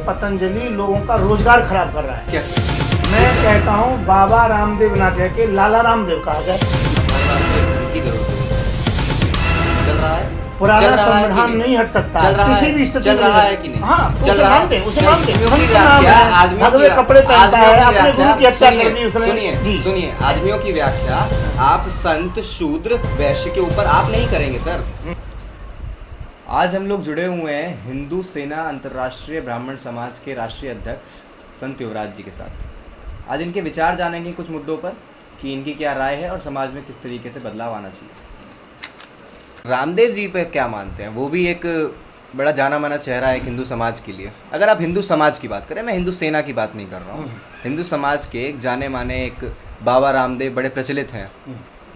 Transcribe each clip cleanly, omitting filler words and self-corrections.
पतंजलि लोगों का रोजगार खराब कर रहा है। कैसे? मैं कहता हूँ बाबा रामदेव ना कह के लाला रामदेव कहा जाए। की जरूरत है। चल रहा है, पुराना संविधान नहीं हट सकता किसी भी स्थिति में। चल रहा है कि नहीं? हाँ, चल उसे रहा मानते हैं, है। उसे मानते हैं। आदमियों की संत नाम व्याख्या, है, आदमियों भगवे की कपड़े पहनता आदमियों है, की अपने गुरु की हत्या कर दी उसने। सुनिए, जी। सुनिए, आदमियों की व्याख्या आप संत शूद्र वैश्य के ऊपर आप नहीं करेंगे सर। आज हम लोग जुड़े हुए हैं हिंदू सेना अंतर्राष्ट्रीय ब्राह्मण समाज के राष्ट्रीय अध्यक्ष संत युवराज जी के साथ। आज इनके विचार जानेंगे कुछ मुद्दों पर कि इनकी क्या राय है और समाज में किस तरीके से बदलाव आना चाहिए। रामदेव जी पे क्या मानते हैं? वो भी एक बड़ा जाना माना चेहरा है एक हिंदू समाज के लिए। अगर आप हिंदू समाज की बात करें, मैं हिंदू सेना की बात नहीं कर रहा हूँ, हिंदू समाज के एक जाने माने एक बाबा रामदेव बड़े प्रचलित हैं,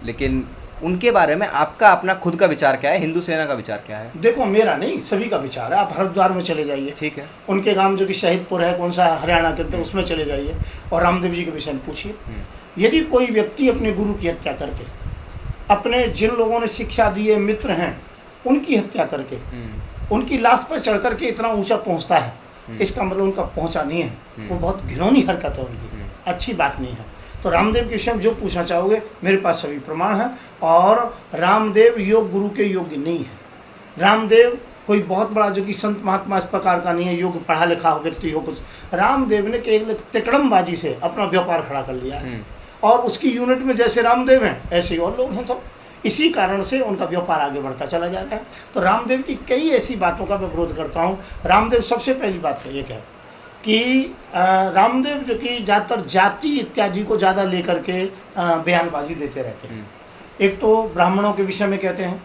लेकिन उनके बारे में आपका अपना खुद का विचार क्या है? हिंदू सेना का विचार क्या है? देखो, मेरा नहीं, सभी का विचार है। आप हरिद्वार में चले जाइए, ठीक है, उनके गांव जो कि शहीदपुर है, कौन सा हरियाणा के अंदर, उसमें चले जाइए और रामदेव जी के विषय में पूछिए। यदि कोई व्यक्ति अपने गुरु की हत्या करके, अपने जिन लोगों ने शिक्षा दी है, मित्र हैं, उनकी हत्या करके, उनकी लाश पर चढ़ करके इतना ऊंचा पहुंचता है, इसका मतलब उनका पहुंचा नहीं है, वो बहुत घिनौनी हरकत है उनकी, अच्छी बात नहीं है। तो रामदेव के विषय में जो पूछना चाहोगे, मेरे पास सभी प्रमाण हैं। और रामदेव योग गुरु के योग्य नहीं है। रामदेव कोई बहुत बड़ा जो कि संत महात्मा इस प्रकार का नहीं है, योग पढ़ा लिखा हो व्यक्ति हो कुछ। रामदेव ने केवल तिकड़मबाजी से अपना व्यापार खड़ा कर लिया है, और उसकी यूनिट में जैसे रामदेव हैं ऐसे ही और लोग हैं सब। इसी कारण से उनका व्यापार आगे बढ़ता चला जा रहा है। तो रामदेव की कई ऐसी बातों का मैं विरोध करता हूँ। रामदेव सबसे पहली बात तो ये है कि रामदेव जो कि ज़्यादातर जाति इत्यादि को ज़्यादा लेकर के बयानबाजी देते रहते हैं। एक तो ब्राह्मणों के विषय में कहते हैं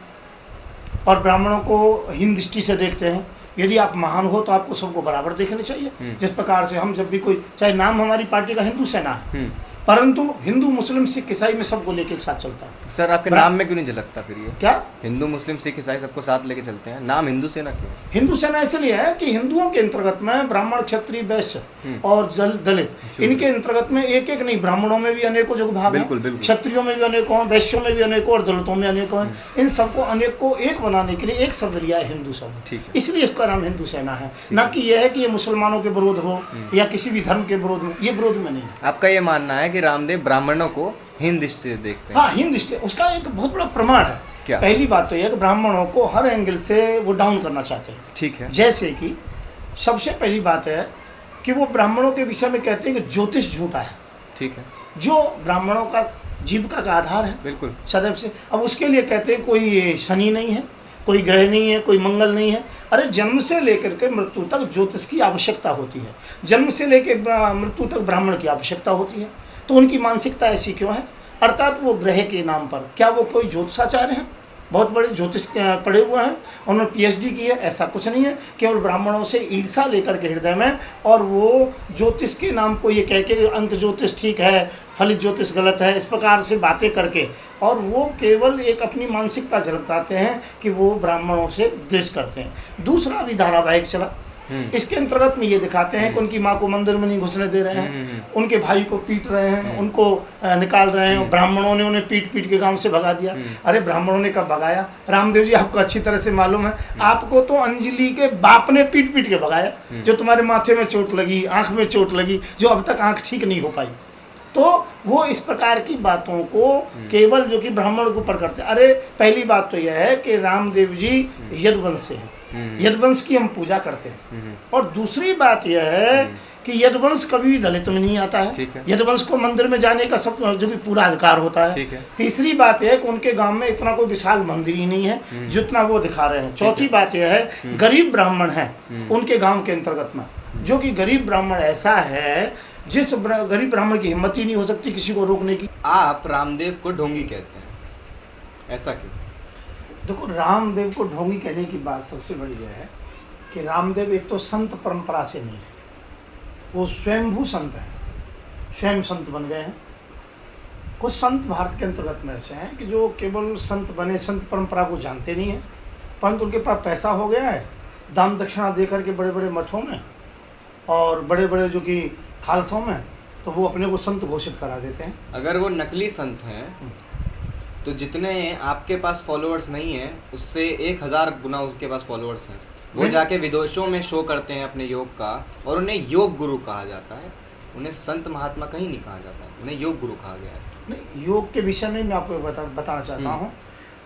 और ब्राह्मणों को हीन दृष्टि से देखते हैं। यदि आप महान हो तो आपको सबको बराबर देखना चाहिए। जिस प्रकार से हम जब भी कोई, चाहे नाम हमारी पार्टी का हिंदू सेना है, परंतु हिंदू मुस्लिम सिख ईसाई में सबको लेके एक साथ चलता है। सर आपके नाम में क्यों नहीं झलकता फिर ये? क्या हिंदू मुस्लिम सिख ईसाई सबको साथ लेके चलते हैं, नाम हिंदू सेना क्यों? हिंदू सेना इसलिए है कि हिंदुओं के अंतर्गत में ब्राह्मण, क्षत्रिय, वैश्य और दलित, इनके अंतर्गत में एक एक नहीं, ब्राह्मणों में भी अनेकों जो भाग हैं, क्षत्रियों में भी अनेकों हैं, वैश्यों में भी अनेकों और दलितों में अनेकों हैं। इन सबको अनेक को एक बनाने के लिए एक शब्द लिया है हिंदू शब्द, इसलिए इसका नाम हिंदू सेना है। न कि यह है कि ये मुसलमानों के विरोध हो या किसी भी धर्म के विरोध हो, ये विरोध में नहीं है। आपका ये मानना है कि रामदेव ब्राह्मणों को हिंद दृष्टि से देखते हैं? हाँ, हिंद दृष्टि, उसका एक बहुत बड़ा प्रमाण है। क्या? पहली बात तो यह कि ब्राह्मणों को हर एंगल से वो डाउन करना चाहते हैं। ठीक है। जैसे कि सबसे पहली बात है कि वो ब्राह्मणों के विषय में कहते हैं कि ज्योतिष झूठा है। ठीक है। जो ब्राह्मणों का जीविका का आधार है, बिल्कुल सदैव से। अब उसके लिए कहते हैं कोई शनि नहीं है, कोई ग्रह नहीं है, कोई मंगल नहीं है। अरे जन्म से लेकर के मृत्यु तक ज्योतिष की आवश्यकता होती है, जन्म से लेकर मृत्यु तक ब्राह्मण की आवश्यकता होती है। तो उनकी मानसिकता ऐसी क्यों है? अर्थात वो ग्रह के नाम पर, क्या वो कोई ज्योतिषाचार्य हैं, बहुत बड़े ज्योतिष पढ़े हुए हैं, उन्होंने पीएचडी की है? ऐसा कुछ नहीं है। केवल ब्राह्मणों से ईर्षा लेकर के हृदय में, और वो ज्योतिष के नाम को ये कह के अंक ज्योतिष ठीक है, फलित ज्योतिष गलत है, इस प्रकार से बातें करके, और वो केवल एक अपनी मानसिकता झलकाते हैं कि वो ब्राह्मणों से द्वेष करते हैं। दूसरा भी धारावाहिक चला, इसके अंतर्गत में ये दिखाते हैं कि उनकी माँ को मंदिर में नहीं घुसने दे रहे हैं, उनके भाई को पीट रहे हैं, उनको निकाल रहे हैं, ब्राह्मणों ने उन्हें पीट पीट के गांव से भगा दिया। अरे ब्राह्मणों ने कब भगाया? रामदेव जी आपको अच्छी तरह से मालूम है, आपको तो अंजलि के बाप ने पीट पीट के भगाया, जो तुम्हारे माथे में चोट लगी, आंख में चोट लगी, जो अब तक आंख ठीक नहीं हो पाई। तो वो इस प्रकार की बातों को केवल जो कि ब्राह्मण के ऊपर करते हैं। अरे पहली बात तो यह है कि रामदेव जी यदुवंश से हैं, यदुवंश की हम पूजा करते हैं। और दूसरी बात यह है कि यदुवंश कभी भी दलित में नहीं आता है, यदुवंश को मंदिर में जाने का सब जो कि पूरा अधिकार होता है। तीसरी बात यह है कि उनके गांव में इतना कोई विशाल मंदिर ही नहीं है जितना वो दिखा रहे हैं। चौथी बात यह है, गरीब ब्राह्मण है उनके गाँव के अंतर्गत में, जो कि गरीब ब्राह्मण ऐसा है जिस गरीब ब्राह्मण की हिम्मत ही नहीं हो सकती किसी को रोकने की। आप रामदेव को ढोंगी कहते हैं, ऐसा क्यों? देखो, रामदेव को ढोंगी कहने की बात सबसे बड़ी यह है कि रामदेव एक तो संत परंपरा से नहीं है, वो स्वयंभू संत हैं, स्वयं संत बन गए हैं। कुछ संत भारत के अंतर्गत में ऐसे हैं कि जो केवल संत बने, संत परंपरा को जानते नहीं हैं, परंतु उनके पास पैसा हो गया है, दान दक्षिणा दे करके बड़े बड़े मठों में और बड़े बड़े जो कि खालसों में, तो वो अपने को संत घोषित करा देते हैं। अगर वो नकली संत हैं तो जितने आपके पास फॉलोअर्स नहीं हैं उससे 1000 गुना उसके पास फॉलोअर्स हैं। वो जाके विदेशों में शो करते हैं अपने योग का, और उन्हें योग गुरु कहा जाता है। उन्हें संत महात्मा कहीं नहीं कहा जाता, उन्हें योग गुरु कहा गया है। नहीं, योग के विषय में मैं आपको बताना चाहता हूँ,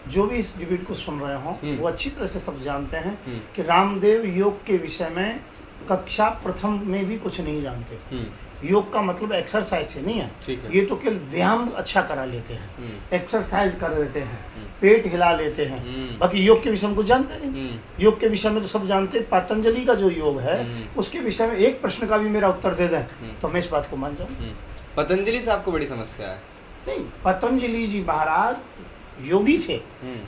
जो भी इस डिबेट को सुन रहे हों वो अच्छी तरह से सब जानते हैं कि रामदेव योग के विषय में कक्षा प्रथम में भी कुछ नहीं जानते। योग का मतलब एक्सरसाइज से नहीं है, ये तो केवल व्यायाम अच्छा करा लेते हैं, एक्सरसाइज कर लेते हैं, पेट हिला लेते हैं, बाकी योग के विषय में कुछ जानते नहीं। योग के विषय में तो सब जानते। पतंजलि का जो योग है उसके विषय में एक प्रश्न का भी मेरा उत्तर दे दें तो मैं इस बात को मान जाऊँ। पतंजलि से आपको बड़ी समस्या है? नहीं, पतंजलि जी महाराज योगी थे,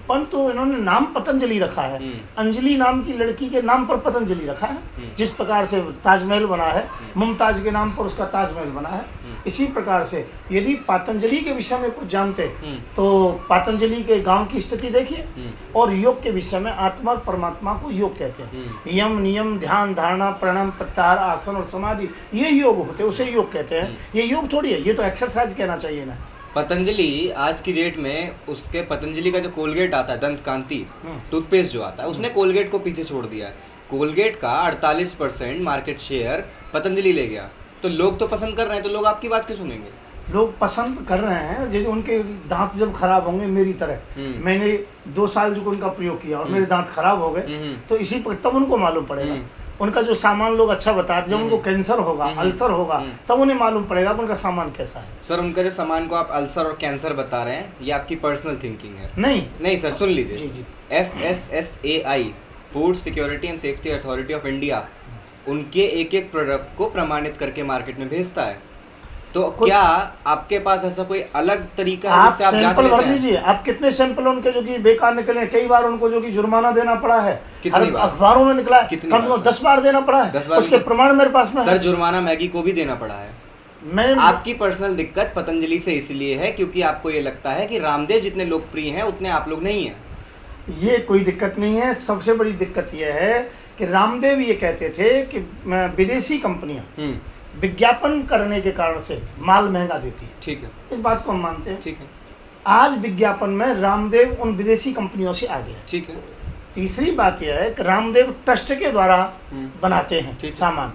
परंतु तो इन्होंने नाम पतंजलि रखा है। अंजलि नाम की लड़की के नाम पर पतंजलि रखा है। जिस प्रकार से ताजमहल बना है, मुमताज के नाम पर उसका ताजमहल बना है, इसी प्रकार से यदि पतंजलि के विषय में कुछ जानते तो पतंजलि के गांव की स्थिति देखिए। और योग के विषय में आत्मा और परमात्मा को योग कहते हैं। यम नियम ध्यान धारणा प्राणायाम प्रत्याहार आसन और समाधि ये योग होते हैं, उसे योग कहते हैं। ये योग थोड़ी है, ये तो एक्सरसाइज कहना चाहिए ना। पतंजलि आज की डेट में उसके पतंजलि का जो कोलगेट आता है, दंत कांति टूथपेस्ट जो आता है, उसने कोलगेट को पीछे छोड़ दिया है। कोलगेट का 48% मार्केट शेयर पतंजलि ले गया। तो लोग तो पसंद कर रहे हैं, तो लोग आपकी बात क्यों सुनेंगे? लोग पसंद कर रहे हैं जैसे उनके दांत जब खराब होंगे मेरी तरह, मैंने 2 साल जो उनका प्रयोग किया और मेरे दांत खराब हो गए, तो इसी पर तब उनको मालूम पड़ेगा। उनका जो सामान लोग अच्छा बताते, जब उनको कैंसर होगा, अल्सर होगा, तब उन्हें मालूम पड़ेगा कि उनका सामान कैसा है। सर, उनका जो सामान को आप अल्सर और कैंसर बता रहे हैं, ये आपकी पर्सनल थिंकिंग है? नहीं सर, सुन लीजिए। जी। FSSAI food security and safety authority of India उनके एक प्रोडक्ट को प्रमाणित करके मार्केट में भेजता है। तो क्या आपके पास ऐसा कोई अलग तरीका है जिससे आप सैंपल भर लीजिए? आप कितने सैंपल उनके जो कि बेकार निकले, कई बार उनको जो कि जुर्माना देना पड़ा है, अखबारों में निकला है, कम से कम 10 बार देना पड़ा है, उसके प्रमाण मेरे पास में। सर, जुर्माना मैगी को भी देना पड़ा है। आपकी पर्सनल दिक्कत पतंजलि से इसलिए है क्योंकि आपको ये लगता है कि रामदेव जितने लोकप्रिय हैं उतने आप लोग नहीं हैं। ये कोई दिक्कत नहीं है। सबसे बड़ी दिक्कत यह है कि रामदेव ये कहते थे कि विदेशी कंपनियां विज्ञापन करने के कारण से माल महंगा देती है। ठीक है, इस बात को हम मानते हैं। ठीक है। आज विज्ञापन में रामदेव उन विदेशी कंपनियों से आगे है। ठीक है। तीसरी बात यह है कि रामदेव ट्रस्ट के द्वारा बनाते हैं सामान,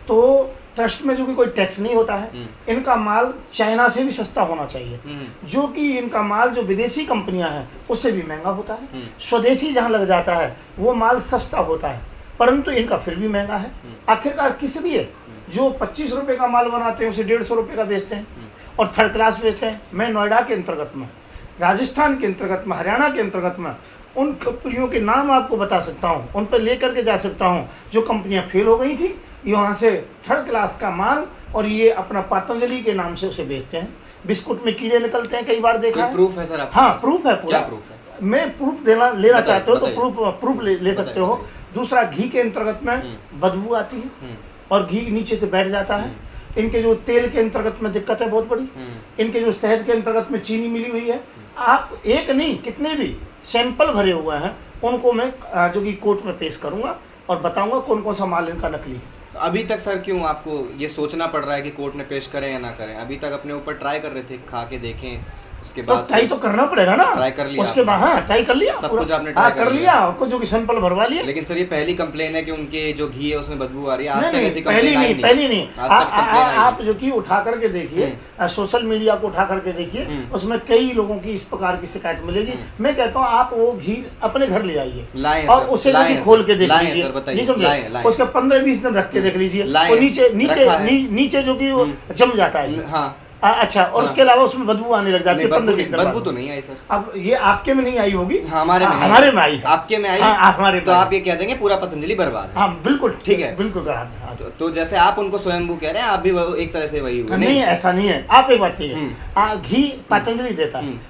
तो ट्रस्ट में जो कि कोई टैक्स नहीं होता है। इनका माल चाइना से भी सस्ता होना चाहिए, जो कि इनका माल जो विदेशी कंपनियां हैं उससे भी महंगा होता है। स्वदेशी जहां लग जाता है वो माल सस्ता होता है, परंतु इनका फिर भी महंगा है। आखिरकार किस लिए जो 25 रुपये का माल बनाते हैं उसे 150 रुपये का बेचते हैं और थर्ड क्लास बेचते हैं। मैं नोएडा के अंतर्गत में, राजस्थान के अंतर्गत में, हरियाणा के अंतर्गत में उन कंपनियों के नाम आपको बता सकता हूँ, उन पर लेकर के जा सकता हूँ जो कंपनियाँ फेल हो गई थी, यहाँ से थर्ड क्लास का माल और ये अपना पतंजलि के नाम से उसे बेचते हैं। बिस्कुट में कीड़े निकलते हैं, कई बार देखा है। प्रूफ है सर आपके? हाँ, प्रूफ है पूरा। प्रूफ है? मैं प्रूफ लेना चाहते हो तो प्रूफ ले सकते हो। दूसरा, घी के अंतर्गत में बदबू आती है और घी नीचे से बैठ जाता है। इनके जो तेल के अंतर्गत में दिक्कत है बहुत बड़ी। इनके जो शहद के अंतर्गत में चीनी मिली हुई है। आप एक नहीं कितने भी सैंपल भरे हुए हैं उनको मैं जो कि कोर्ट में पेश करूंगा और बताऊंगा कौन कौन सा माल इनका नकली है। अभी तक सर क्यों आपको ये सोचना पड़ रहा है कि कोर्ट में पेश करें या ना करें? अभी तक अपने ऊपर ट्राई कर रहे थे, खा के देखें, उसके बाद ट्राई तो करना पड़ेगा ना। ट्राई कर लिया उसके बाद? हाँ, ट्राई कर लिया, सब कुछ आपने ट्राई कर लिया, उनको जो कि सैंपल भरवा लिए। लेकिन सर ये पहली कंप्लेन है कि उनके जो घी है उसमें बदबू आ रही है। आज तक ऐसी पहली नहीं। आप जो कि उठा करके देखिए, सोशल मीडिया को उठा करके देखिए, उसमें कई लोगों की इस प्रकार की शिकायत मिलेगी। मैं कहता हूँ आप वो घी अपने घर ले आइए और उसे जो कि खोल के देख लीजिए, नहीं समझे, उसके 15-20 दिन रख के देख लीजिए, और नीचे जो कि जम जाता है। अच्छा, और उसके अलावा उसमें बदबू आने लग जाती है 15-20 दिन। बदबू तो नहीं आई सर। अब ये आपके में नहीं आई होगी, हमारे में आई है। आपके में आई, हमारे तो आप ये कह देंगे पूरा पतंजलि बर्बाद है। हाँ बिल्कुल ठीक है, बिल्कुल। तो जैसे आप उनको स्वयंभू कह रहे हैं, आप भी एक तरह से वही हुए। नहीं, ऐसा नहीं है। आप एक बात चाहिए, घी पतंजलि देता है,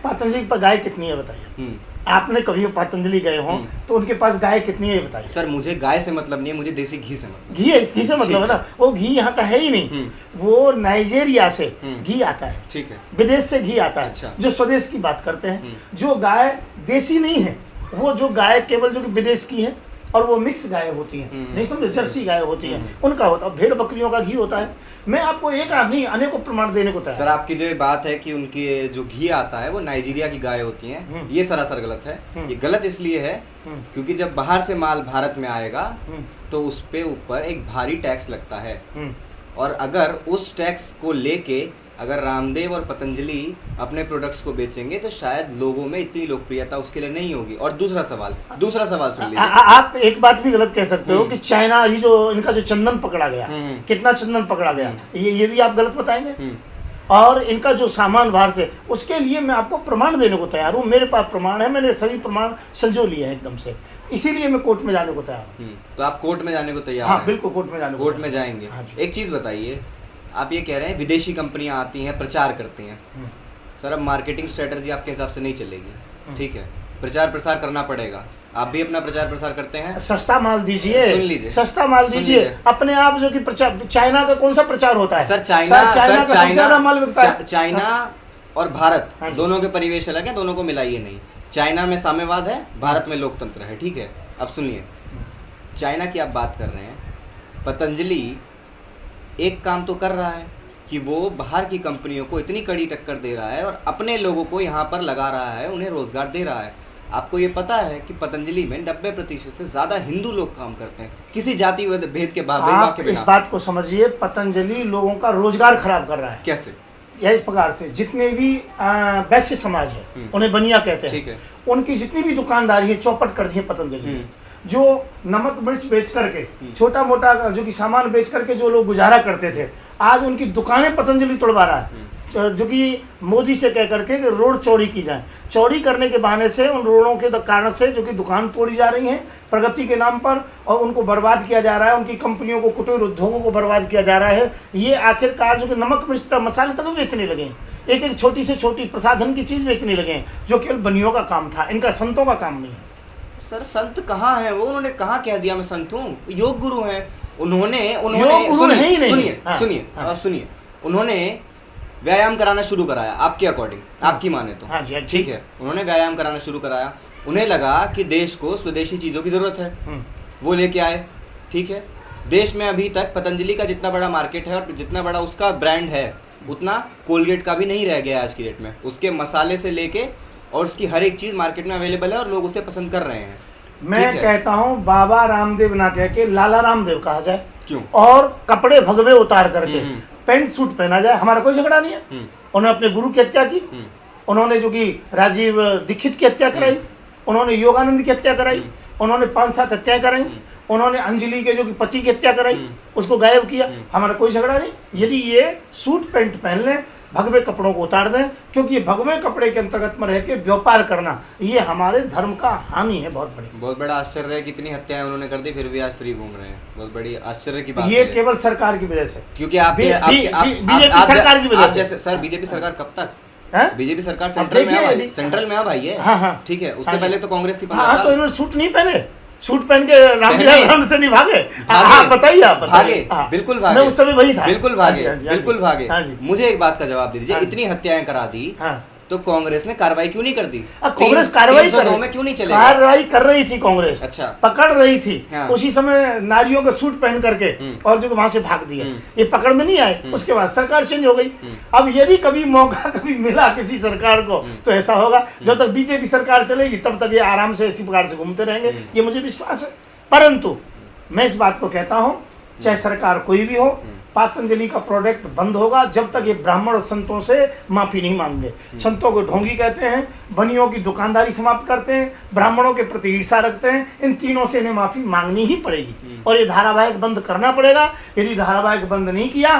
पतंजलि पर गाय कितनी है बताइए? आपने कभी पतंजलि गए हो तो उनके पास गाय कितनी है बताइए? सर मुझे गाय से मतलब नहीं है, मुझे देसी घी से मतलब। घी है, घी से मतलब है ना। वो घी यहाँ का है ही नहीं, वो नाइजेरिया से घी आता है। ठीक है, विदेश से घी आता है। अच्छा। जो स्वदेश की बात करते हैं, जो गाय देसी नहीं है, वो जो गाय केवल जो कि विदेश की है, और वो मिक्स गाय होती हैं, नहीं समझे, जर्सी गाय होती हैं, उनका होता है। भेड़ बकरियों का घी होता है। मैं आपको एक आदमी अनेकों प्रमाण देने को तैयार। सर आपकी जो ये बात है कि उनकी जो घी आता है वो नाइजीरिया की गाय होती हैं, ये सरासर गलत है। ये गलत इसलिए है क्योंकि जब बाहर से माल भारत में आएगा तो उस पे ऊपर एक भारी टैक्स लगता है, और अगर उस टैक्स को लेके अगर रामदेव और पतंजलि अपने प्रोडक्ट्स को बेचेंगे तो शायद लोगों में इतनी लोकप्रियता उसके लिए नहीं होगी। और दूसरा सवाल सुन लीजिए। आप एक बात भी गलत कह सकते हो कि चाइना ही जो इनका जो चंदन पकड़ा गया, कितना चंदन पकड़ा गया, ये भी आप गलत बताएंगे। और इनका जो सामान बाहर से, उसके लिए मैं आपको प्रमाण देने को तैयार हूँ। मेरे पास प्रमाण है, मैंने सभी प्रमाण संजो लिए हैं एकदम से, इसीलिए मैं कोर्ट में जाने को तैयार हूँ। तो आप कोर्ट में जाने को तैयार हैं? हैं? बिल्कुल कोर्ट में जाने को कोर्ट में जाएंगे। एक चीज़ बताइए, आप ये कह रहे हैं विदेशी कंपनियां आती हैं, प्रचार करती हैं। सर अब मार्केटिंग स्ट्रेटजी आपके हिसाब से नहीं चलेगी, ठीक है, प्रचार प्रसार करना पड़ेगा। आप भी अपना प्रचार प्रसार करते हैं। सस्ता माल दीजिए, सुन लीजिए, सस्ता माल दीजिए अपने आप। जो कि प्रचार, चाइना का कौन सा प्रचार होता है? सर चाइना का सबसे ज्यादा माल बिकता है। चाइना और भारत दोनों के परिवेश अलग है, दोनों को मिलाइए नहीं। चाइना में साम्यवाद है, भारत में लोकतंत्र है, ठीक है। अब सुनिए, चाइना की आप बात कर रहे हैं, पतंजलि एक काम तो कर रहा है कि वो बाहर की कंपनियों को इतनी कड़ी टक्कर दे रहा है और अपने लोगों को यहाँ पर लगा रहा है, उन्हें रोजगार दे रहा है। आपको ये पता है कि पतंजलि में 90% से ज़्यादा हिंदू लोग काम करते हैं, किसी जाति भेद के आप इस बात को समझिए, पतंजलि लोगों का रोजगार खराब कर रहा है। कैसे? यह इस प्रकार से, जितने भी वैश्य समाज है, उन्हें बनिया कहते हैं, ठीक है, उनकी जितनी भी दुकानदारी है चौपट कर दी है पतंजलि। जो नमक मिर्च बेच करके, छोटा मोटा जो कि सामान बेच करके जो लोग गुजारा करते थे, आज उनकी दुकानें पतंजलि तोड़वा रहा है। जो कि मोदी से कह करके कि रोड चौड़ी की जाए, चौड़ी करने के बहाने से उन रोडों के कारण से जो कि दुकान तोड़ी जा रही हैं प्रगति के नाम पर, और उनको बर्बाद किया जा रहा है, उनकी कंपनियों को, कुटीर उद्योगों को बर्बाद किया जा रहा है। ये आखिरकार जो कि नमक मिर्च तक, मसाले तक बेचने लगे हैं, एक एक छोटी से छोटी प्रसाधन की चीज़ बेचने लगे हैं, जो केवल बनियों का काम था, इनका संतों का काम नहीं है। सर संत कहाँ है वो? उन्होंने कहाँ कह दिया मैं संत हूँ? योग गुरु हैं उन्होंने सुनिए, उन्होंने व्यायाम कराना शुरू कराया आपके अकॉर्डिंग, आपकी माने तो। हाँ जी, ठीक है, उन्होंने व्यायाम कराना शुरू कराया, उन्हें लगा कि देश को स्वदेशी चीज़ों की ज़रूरत है, वो लेके आए, ठीक है। देश में अभी तक पतंजलि का जितना बड़ा मार्केट है और जितना बड़ा उसका ब्रांड है, उतना कोलगेट का भी नहीं रह गया आज की डेट में। उसके मसाले से लेके और उसकी हर एक चीज़ मार्केट में अवेलेबल है और लोग उसे पसंद कर रहे हैं। मैं कहता हूँ बाबा रामदेव ना कह के लाला रामदेव कहा जाए। क्यों? और कपड़े भगवे उतार करके पैंट सूट पहना जाए, हमारा कोई झगड़ा नहीं है। उन्होंने अपने गुरु की हत्या की, उन्होंने जो कि राजीव दीक्षित की हत्या कराई, उन्होंने योगानंद की हत्या कराई, उन्होंने 5-7 हत्याएं कराई, उन्होंने अंजलि के जो कि पति की हत्या कराई, उसको गायब किया, हमारा कोई झगड़ा नहीं। यदि ये सूट पैंट पहन लें, भगवे कपड़ों को उतार दें, क्योंकि ये भगवे कपड़े के अंतर्गत में रह के व्यापार करना, ये हमारे धर्म का हानि है बहुत बड़ी। बहुत बड़ा आश्चर्य है, कितनी हत्याएं उन्होंने कर दी फिर भी आज फ्री घूम रहे हैं। बहुत बड़ी आश्चर्य की बात ये है। केवल सरकार की वजह से, क्योंकि आप बीजेपी सरकार की वजह से। सर बीजेपी सरकार कब तक? बीजेपी सरकार सेंट्रल में भाई है। हाँ, ठीक है, उससे पहले तो कांग्रेस थी। हाँ, तो इन्होंने सूट नहीं पहने, सूट पहन के रामलीला से नहीं भागे। हाँ बताइए, आप भागे, बिल्कुल भागे, मैं उस समय वही था, बिल्कुल भागे, बिल्कुल भागे। मुझे एक बात का जवाब दे दीजिए, इतनी हत्याएं करा दी तो कांग्रेस ने कार्रवाई क्यों नहीं कर दी? कांग्रेस कार्रवाई क्यों नहीं चलेगा? कार्रवाई कर रही थी कांग्रेस, अच्छा, पकड़ रही थी। उसी समय नारियों का सूट पहन करके और जो वहां से भाग दिया, ये पकड़ में नहीं आए। उसके बाद सरकार चेंज हो गई। अब यदि कभी मौका कभी मिला किसी सरकार को तो ऐसा होगा, जब तक बीजेपी सरकार चलेगी तब तक ये आराम से इसी प्रकार से घूमते रहेंगे, ये मुझे विश्वास है। परंतु मैं इस बात को कहता हूँ, चाहे सरकार कोई भी हो, पतंजलि का प्रोडक्ट बंद होगा जब तक ये ब्राह्मण और संतों से माफ़ी नहीं मांगे। संतों को ढोंगी कहते हैं, बनियों की दुकानदारी समाप्त करते हैं, ब्राह्मणों के प्रति ईर्षा रखते हैं, इन तीनों से इन्हें माफ़ी मांगनी ही पड़ेगी और ये धारावाहिक बंद करना पड़ेगा। यदि धारावाहिक बंद नहीं किया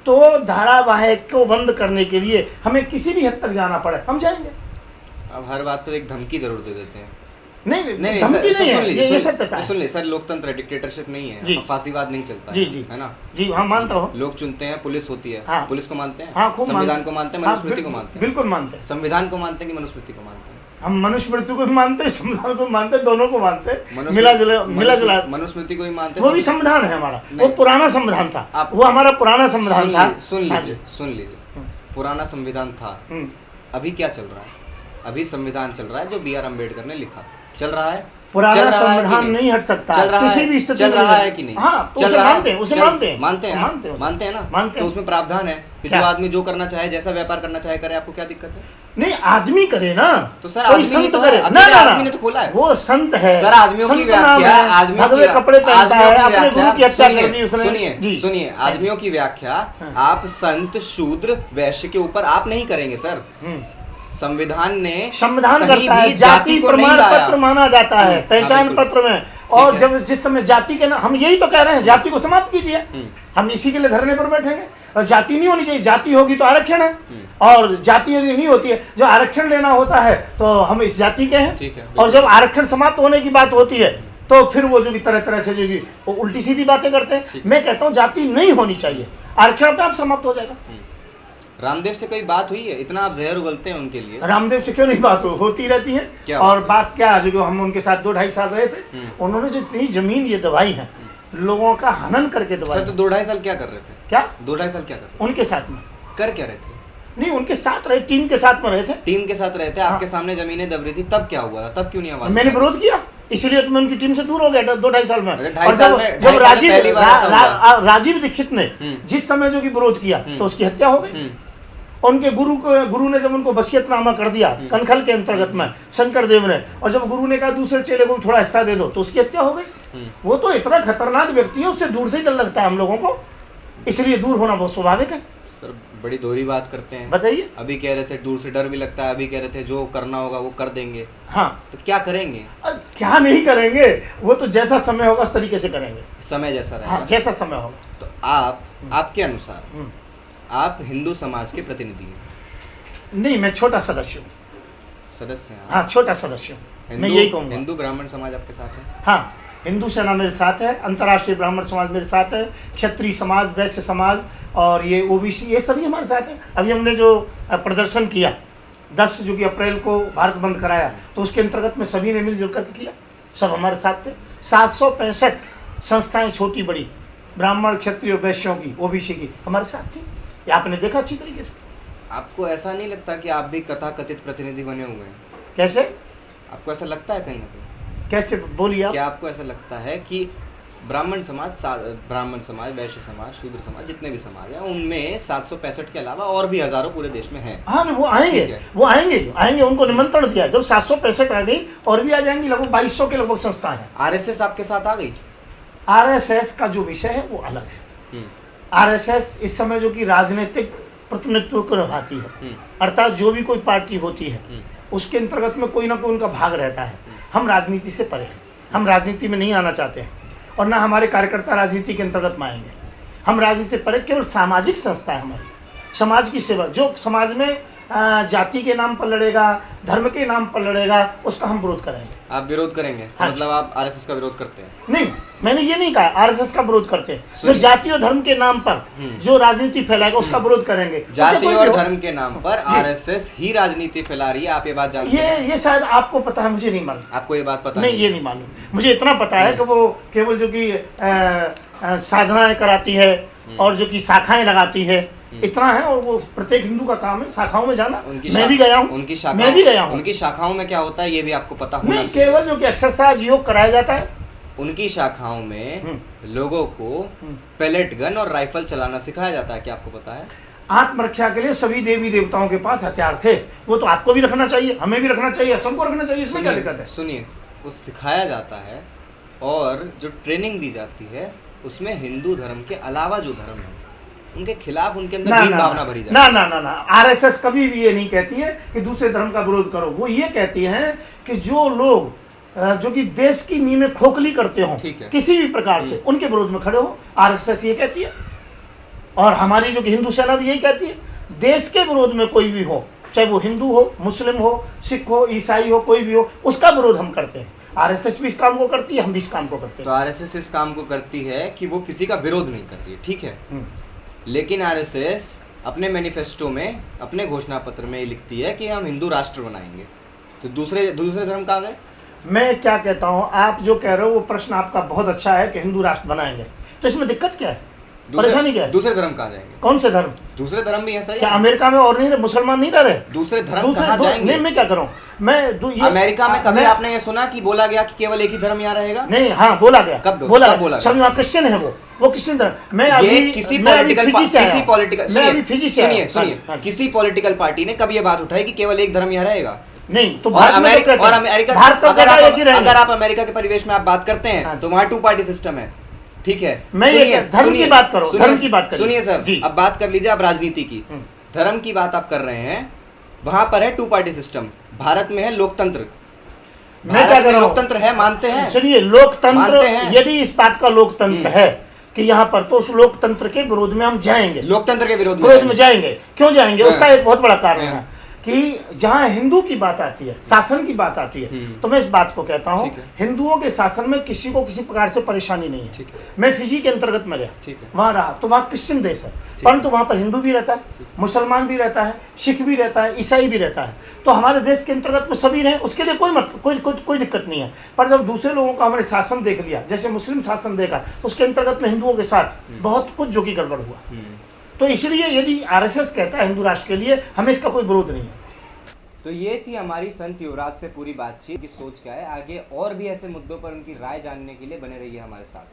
तो धारावाहिक को बंद करने के लिए हमें किसी भी हद तक जाना पड़े, हम जाएंगे। अब हर बात तो एक धमकी जरूर दे देते हैं। नहीं, धमकी नहीं है, ये सत्यता है। सुन ले सर, लोकतंत्र है, डिक्टेटरशिप नहीं है, फांसीवाद नहीं चलता जी, है ना जी। हाँ, मानता हूँ। लोग चुनते हैं, पुलिस होती है, हाँ, पुलिस को मानते हैं, हाँ, खूब संविधान को मानते हैं, मनुस्मृति को मानते हैं, बिल्कुल मानते हैं। संविधान को मानते हैं कि मनुस्मृति को मानते हैं? हम मनुस्मृति को भी मानते हैं, संविधान को मानते हैं, दोनों को मानते हैं, मिला जुला। मनुस्मृति को भी मानते हैं, वो भी संविधान है हमारा, वो पुराना संविधान था, वो हमारा पुराना संविधान था। सुन लीजिए, पुराना संविधान था, अभी क्या चल रहा है? अभी संविधान चल रहा है जो BR अम्बेडकर ने लिखा, चल रहा है। पुराना चल रहा है कि संविधान नहीं हट सकता चल रहा किसी है, भी स्थिति चल में रहा नहीं। है कि नहीं? हाँ, तो चल उसे रहा है? मानते हैं, उसे चल- मानते हैं, मानते हैं, मानते हैं, मानते हैं ना? मानते तो हैं। उसमें प्रावधान है कि क्या? जो आदमी जो करना चाहे, जैसा व्यापार करना चाहे करे, आपको क्या दिक्कत है? नहीं, आदमी करे ना, तो सर कोई आदमी संत तो करे है, ना, ना, आदमी ने ना, तो खोला है। वो संत है सर आदमियों की संत नाम व्याख्या, है, आदमियों भगवे की कपड़े पहनता आदमियों है, की अपने गुरु की हत्या कर दी उसने। सुनिए जी, सुनिए, आदमियों की व्याख्या आप संत शूद्र वैश्य के ऊपर आप नहीं करेंगे सर। संविधान ने संविधान कहीं करता है, भी जाति को नहीं प्रमाण लाया। पत्र माना जाता है, पहचान बिल्कुल। पत्र में। और है। जब जिस समय जाति के नाम, हम यही तो कह रहे हैं, जाति को समाप्त कीजिए। हम इसी के लिए धरने पर बैठेंगे। और जाति नहीं होनी चाहिए, जाति होगी तो आरक्षण है, और जाति यदि नहीं होती है, जब आरक्षण लेना होता है तो हम इस जाति के हैं। ठीक है, और जब आरक्षण समाप्त होने की बात होती है तो फिर वो जो कि तरह तरह से जो कि वो उल्टी सीधी बातें करते हैं। मैं कहता हूँ जाति नहीं होनी चाहिए, आरक्षण अपने आप समाप्त हो जाएगा। रामदेव से कोई बात हुई है? इतना आप जहर उगलते हैं उनके लिए। रामदेव से क्यों नहीं बात होती रहती है। क्या और बात बात क्या है, जो हम उनके साथ 2-2.5 साल रहे थे, उन्होंने जो इतनी जमीन ये दबाई है, लोगों का हनन करके दबाई। सर तो 2-2.5 साल क्या कर रहे थे? क्या 2-2.5 साल क्या कर रहे उनके साथ में थे? कर क्या रहे थे? नहीं, उनके साथ रहे, टीम के साथ में रहे थे। टीम के साथ रहे थे, आपके सामने जमीनें दब रही थी, तब क्या हुआ था? तब क्यों नहीं आवाज मैंने उठाई? विरोध किया, इसलिए तो मैं उनकी टीम से दूर हो गया 2-2.5 साल में। अरे और 2.5 साल में- जब 2.5 साल में पहली बार ऐसा हुआ। राजीव दीक्षित ने जिस समय जो कि विरोध किया तो उसकी हत्या हो गई। उनके गुरु ने जब उनको वसीयतनामा कर दिया कनखल के अंतर्गत में, शंकर देव ने, और जब गुरु ने कहा दूसरे चेले को भी थोड़ा हिस्सा दे दो, तो उसकी हत्या हो गई। वो तो इतना खतरनाक व्यक्ति है, उससे दूर से ही डर लगता है हम लोगों को, इसलिए दूर होना बहुत स्वाभाविक है। सर बड़ी दोहरी बात करते हैं। बताइए। अभी कह रहे थे दूर से डर भी लगता है, अभी कह रहे थे जो करना होगा वो कर देंगे। हाँ, तो क्या करेंगे? क्या नहीं करेंगे, वो तो जैसा समय होगा उस तरीके से करेंगे। समय जैसा रहेगा। हाँ, जैसा समय होगा। तो आपके अनुसार आप हिंदू समाज के प्रतिनिधि हैं? नहीं, मैं छोटा सदस्य हूँ। सदस्य हैं आप? हाँ, छोटा सदस्य हूँ, मैं यही कहूँगा। हिंदू ब्राह्मण समाज आपके साथ है? हाँ, हिंदू सेना मेरे साथ है, अंतर्राष्ट्रीय ब्राह्मण समाज मेरे साथ है, क्षत्रिय समाज, वैश्य समाज और ये ओबीसी, ये सभी हमारे साथ हैं। अभी हमने जो प्रदर्शन किया 10 जो कि अप्रैल को भारत बंद कराया, तो उसके अंतर्गत में सभी ने मिलजुल करके किया, सब हमारे साथ थे। 765 संस्थाएं छोटी बड़ी, ब्राह्मण, क्षत्रिय, वैश्यों की, ओबीसी की, हमारे साथ थी। ये आपने देखा अच्छी तरीके से। आपको ऐसा नहीं लगता कि आप भी कथाकथित प्रतिनिधि बने हुए हैं? कैसे? आपको ऐसा लगता है कहीं ना कहीं? कैसे बोलिए आप? क्या आपको ऐसा लगता है कि ब्राह्मण समाज, वैश्य समाज, शूद्र समाज, जितने भी समाज हैं उनमें 765 के अलावा और भी हजारों पूरे देश में हैं? हाँ, वो आएंगे, वो आएंगे, उनको निमंत्रण दिया। जब 765 आ गई और भी आ जाएंगी, लगभग 2200 के लगभग संस्था है। आरएसएस आपके साथ आ गई? आरएसएस का जो विषय है वो अलग है। आरएसएस इस समय जो कि राजनीतिक प्रतिनिधित्व को निभाती है, अर्थात जो भी कोई पार्टी होती है उसके अंतर्गत में कोई ना कोई उनका भाग रहता है। हम राजनीति से परे हैं, हम राजनीति में नहीं आना चाहते हैं, और ना हमारे कार्यकर्ता राजनीति के अंतर्गत में आएंगे। हम राजनीति से परे केवल सामाजिक संस्था है हमारी, समाज की सेवा। जो समाज में जाति के नाम पर लड़ेगा, धर्म के नाम पर लड़ेगा, उसका हम विरोध करेंगे। आप विरोध करेंगे? हाँ, मतलब आप आरएसएस का विरोध करते हैं? नहीं, मैंने ये नहीं कहा आरएसएस का विरोध करते हैं। जो जाति और धर्म के नाम पर जो राजनीति फैलाएगा उसका विरोध करेंगे। जाति और धर्म के नाम पर आरएसएस ही राजनीति फैला रही है, आप ये बात जानते हैं? ये शायद आपको पता है, मुझे नहीं मालूम। आपको ये बात पता नहीं, ये नहीं मालूम। मुझे इतना पता है कि वो केवल जो कि साधनाएं कराती है और जो कि शाखाएं लगाती है, इतना है। और वो प्रत्येक हिंदू का काम है शाखाओं में जाना। मैं भी गया हूँ, मैं भी गया हूँ। उनकी शाखाओं में क्या होता है ये भी आपको पता होना नहीं, चाहिए। केवल जो कि एक्सरसाइज योग कराया जाता है। उनकी शाखाओं में लोगों को पेलेट गन और राइफल चलाना सिखाया जाता है, क्या आपको पता है? आत्मरक्षा के लिए सभी देवी देवताओं के पास हथियार थे। वो तो आपको भी रखना चाहिए, हमें भी रखना चाहिए, सबको रखना चाहिए। इसमें क्या दिक्कत है? सुनिए, वो सिखाया जाता है और जो ट्रेनिंग दी जाती है उसमें हिंदू धर्म के अलावा जो धर्म है उनके खिलाफ उनके अंदर भीड़ भावना भरी जाती है। ना, आरएसएस कभी भी ये नहीं कहती है कि दूसरे धर्म का विरोध करो। वो ये कहती है कि जो लोग जो कि देश की नींव में खोखली करते हो किसी भी प्रकार से, उनके विरोध में खड़े हो। आरएसएस ये कहती है, और हमारी जो कि हिंदू सेना भी यही कहती है, देश के विरोध में कोई भी हो, चाहे वो हिंदू हो, मुस्लिम हो, सिख हो, ईसाई हो, कोई भी हो, उसका विरोध हम करते हैं। आरएसएस भी इस काम को करती है, हम भी इस काम को करते हैं। तो आरएसएस इस काम को करती है कि वो किसी का विरोध नहीं करती है, ठीक है। लेकिन आरएसएस अपने मैनिफेस्टो में, अपने घोषणा पत्र में लिखती है कि हम हिंदू राष्ट्र बनाएंगे। तो दूसरे धर्म कहाँ गए? मैं क्या कहता हूँ, आप जो कह रहे हो वो प्रश्न आपका बहुत अच्छा है कि हिंदू राष्ट्र बनाएंगे, तो इसमें दिक्कत क्या है? परेशानी क्या है? दूसरे धर्म कहाँ जाएंगे? कौन से धर्म? दूसरे धर्म भी है सर। क्या अमेरिका में और नहीं रहे, मुसलमान नहीं रह रहे? दूसरे धर्म कहाँ जाएंगे? नहीं, मैं क्या करूं? अमेरिका में कभी आपने ये सुना कि बोला गया कि केवल एक ही धर्म यहाँ रहेगा? नहीं, हाँ बोला गया। कब बोला? समझ, वहाँ क्रिश्चियन है, वो क्रिश्चियन धर्म। मैं अभी किसी पॉलिटिकल पार्टी ने कब ये बात उठाई कि केवल एक धर्म यहाँ रहेगा? नहीं, तो भारत अमेरिका, अगर आप अमेरिका के परिवेश में आप बात करते हैं तो वहाँ 2 पार्टी सिस्टम है, ठीक है। मैं ये धर्म की बात करो, धर्म की बात करो। सुनिए सर, अब बात कर लीजिए आप राजनीति की। धर्म की बात आप कर रहे हैं, वहां पर है 2 पार्टी सिस्टम। भारत में है लोकतंत्र। मैं क्या कर रहा हूं? लोकतंत्र है, मानते हैं? सुनिए, लोकतंत्र, यदि इस बात का लोकतंत्र है कि यहाँ पर, तो उस लोकतंत्र के विरोध में हम जाएंगे। लोकतंत्र के विरोध में जाएंगे। क्यों जाएंगे? उसका एक बहुत बड़ा कारण है कि जहाँ हिंदू की बात आती है, शासन की बात आती है, तो मैं इस बात को कहता हूँ, हिंदुओं के शासन में किसी को किसी प्रकार से परेशानी नहीं है। मैं फिजी के अंतर्गत में गया, वहाँ रहा, तो वहाँ क्रिश्चियन देश है, परंतु वहाँ पर हिंदू भी रहता है, मुसलमान भी रहता है, सिख भी रहता है, ईसाई भी रहता है। तो हमारे देश के अंतर्गत में सभी रहे, उसके लिए कोई दिक्कत नहीं है। पर जब दूसरे लोगों का हमने शासन देख लिया, जैसे मुस्लिम शासन देखा, तो उसके अंतर्गत में हिंदुओं के साथ बहुत कुछ जो कि गड़बड़ हुआ। तो इसलिए यदि आरएसएस कहता है हिंदू राष्ट्र के लिए, हमें इसका कोई विरोध नहीं है। तो ये थी हमारी संत युवराज से पूरी बातचीत की सोच क्या है। आगे और भी ऐसे मुद्दों पर उनकी राय जानने के लिए बने रहिए हमारे साथ।